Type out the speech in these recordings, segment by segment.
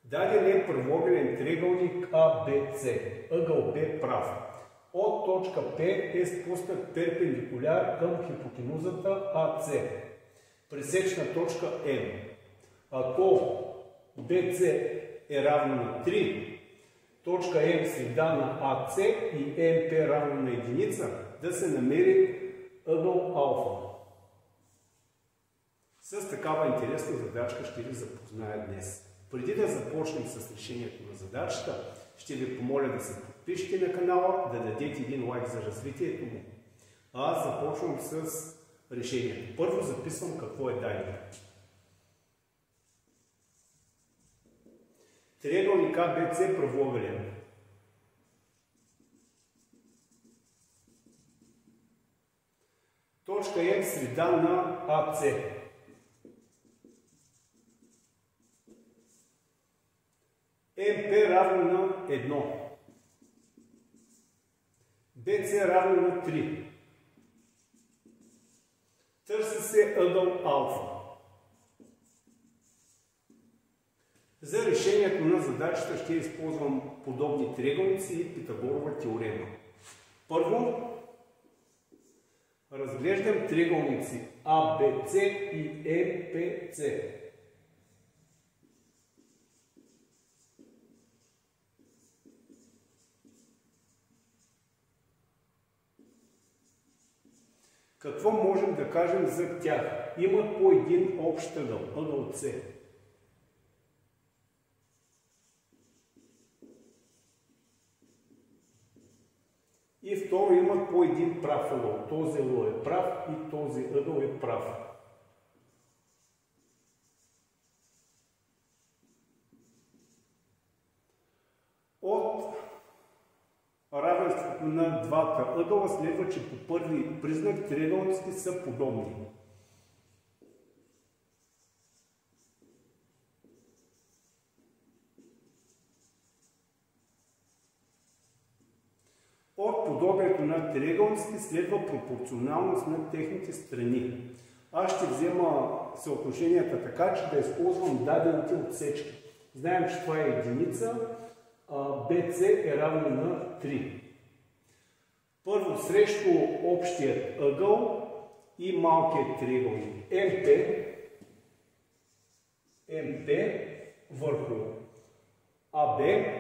Даден е правоъгълен триъгълник АБЦ, ъгъл Б прав. От точка П е спуснат перпендикуляр към хипотенузата АЦ. Пресечна точка М. Ако BC е равно на 3, точка М среда на АЦ и МП равно на единица, да се намери ъгъл алфа. С такава интересна задачка ще ви запозная днес. Преди да започнем с решението на задачата, ще ви помоля да се подпишете на канала, да дадете един лайк за развитието му. Аз започвам с решението. Първо записвам какво е дадено. Триъгълник АБЦ правоъгълен. Точка М среда на АЦ. МП равно на 1. БЦ равно на 3. Търси се ъгъл алфа. За решението на задачата ще използвам подобни триъгълници и Питагорова теорема. Първо, разглеждам триъгълници АБЦ и МПЦ. Какво можем да кажем за тях? Имат по един общ ъгъл, ъгъл С. И второ, имат по един прав ъгъл. Този ъгъл е прав и този ъгъл е прав. От равенството на двата ъгъла следва, че по първи признак триъгълниците са подобни. От подобието на триъгълниците следва пропорционалност на техните страни. Аз ще взема съотношенията така, че да използвам дадените отсечки. Знаем, че това е единица. BC е равно на 3. Първо, срещу общият ъгъл и малкият триъгълник MP върху AB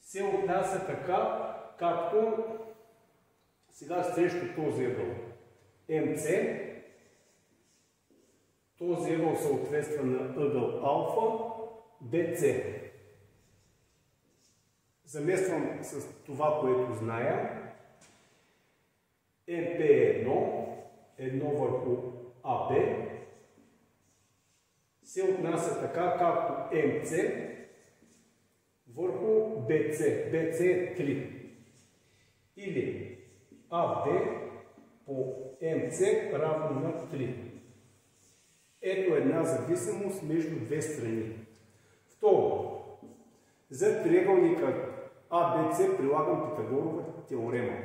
се отнася така, както сега срещу този ъгъл MC. Този ъгъл съответства на ъгъл алфа BC. Замествам с това, което зная. MP е 1 върху AB се отнася така, както MC върху BC. BC е 3. Или AB по MC равно на 3. Ето една зависимост между две страни. Второ, за триъгълника АБЦ прилагам Питагорова теорема.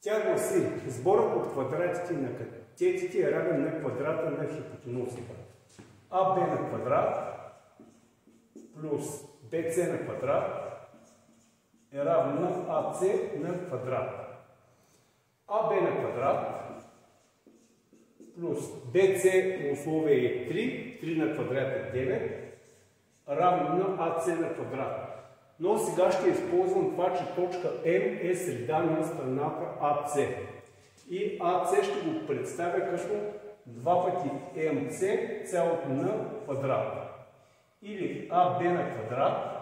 Тя гласи, сборът от квадратите на катетите е равен на квадрата на хипотенузата. АБ на квадрат плюс БЦ на квадрат е равно на АЦ на квадрат. АБ на квадрат плюс BC по условие е 3, 3 на квадрат е 9, равно на АЦ на квадрат. Но сега ще използвам това, че точка М е среда на страната АЦ. И АЦ ще го представя като 2 пъти МЦ цялото на квадрат. Или АБ на квадрат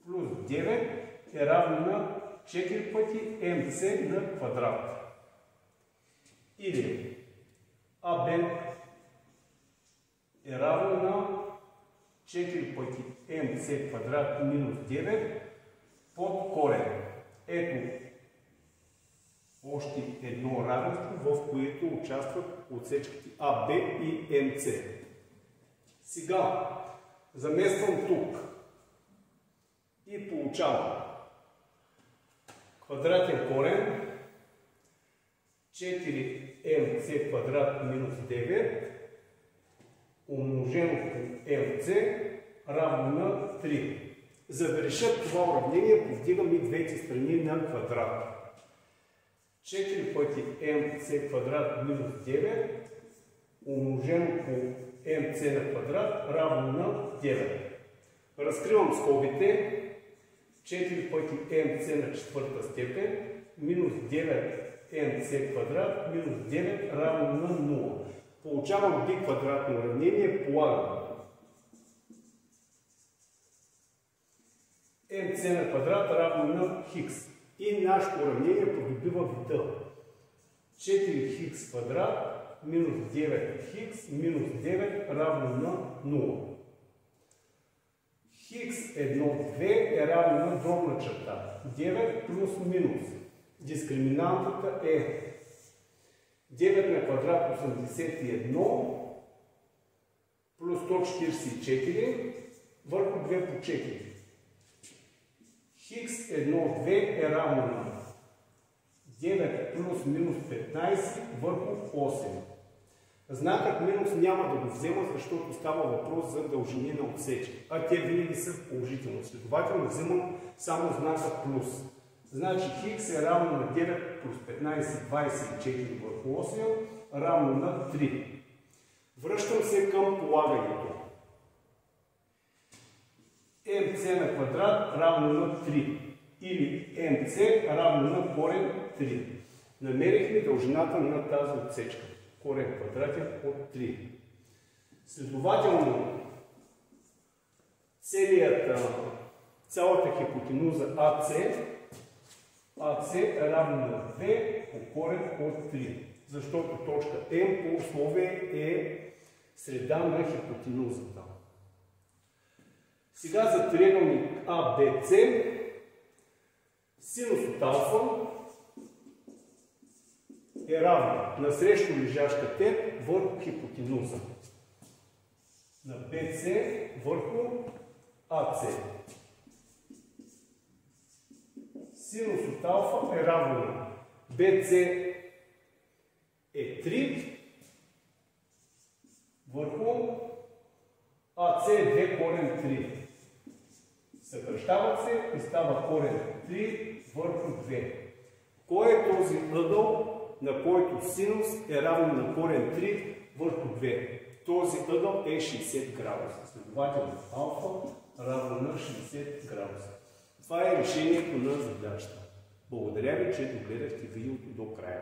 плюс 9 е равно на 4 пъти МЦ на квадрат. Или АБ е равно на 4 пъти МЦ квадрат минус 9 под корен. Ето още едно равенство, в което участват отсечките АБ и МЦ. Сега замествам тук и получавам квадратен корен 4mc квадрат минус 9 умножено по mc равно на 3. За да реша това уравнение, повдигам и двете страни на квадрат. 4 пъти mc квадрат минус 9 умножено по mc на квадрат равно на 9. Разкривам скобите. 4 пъти mc на четвърта степен минус 9 mc квадрат минус 9 равно на 0. Получавам би квадратно уравнение, полагам mc на квадрат равно на хикс. И нашето уравнение придобива вида 4х квадрат минус 9х минус 9 равно на 0. Хикс 1, 2 е равно на дробна черта 9 плюс минус. Дискриминантата е 9 на квадрат 81 плюс 144 върху 2 по 4. Хикс 1, 2 е равно на 9 плюс минус 15 върху 8. Знакът минус няма да го взема, защото става въпрос за дължини на отсечки, а те винаги са положителни. Следователно вземам само знака плюс. Значи хикс е равно на 9 плюс 15, 24 върху 8, равно на 3. Връщам се към полагането. mc на квадрат равно на 3 или mc равно на корен 3. Намерихме дължината на тази отсечка. Корен квадратен от 3. Следователно, цялата хипотенуза AC е равна на 2 по корен от 3. Защото точка М по условие е среда на хипотенузата. Сега за триъгълник ABC синус от алфа е равна на срещу лежаща тет върху хипотенуза на BC върху AC. Синус от алфа е равна на BC е 3 върху AC е 2 корен 3. Съкръщават се и става корен 3 върху 2. Кой е този ъгъл, на който синус е равен на корен 3 върху 2? Този ъгъл е 60 градуса. Следователно алфа равно на 60 градуса. Това е решението на задачата. Благодаря ви, че догледахте видеото до края.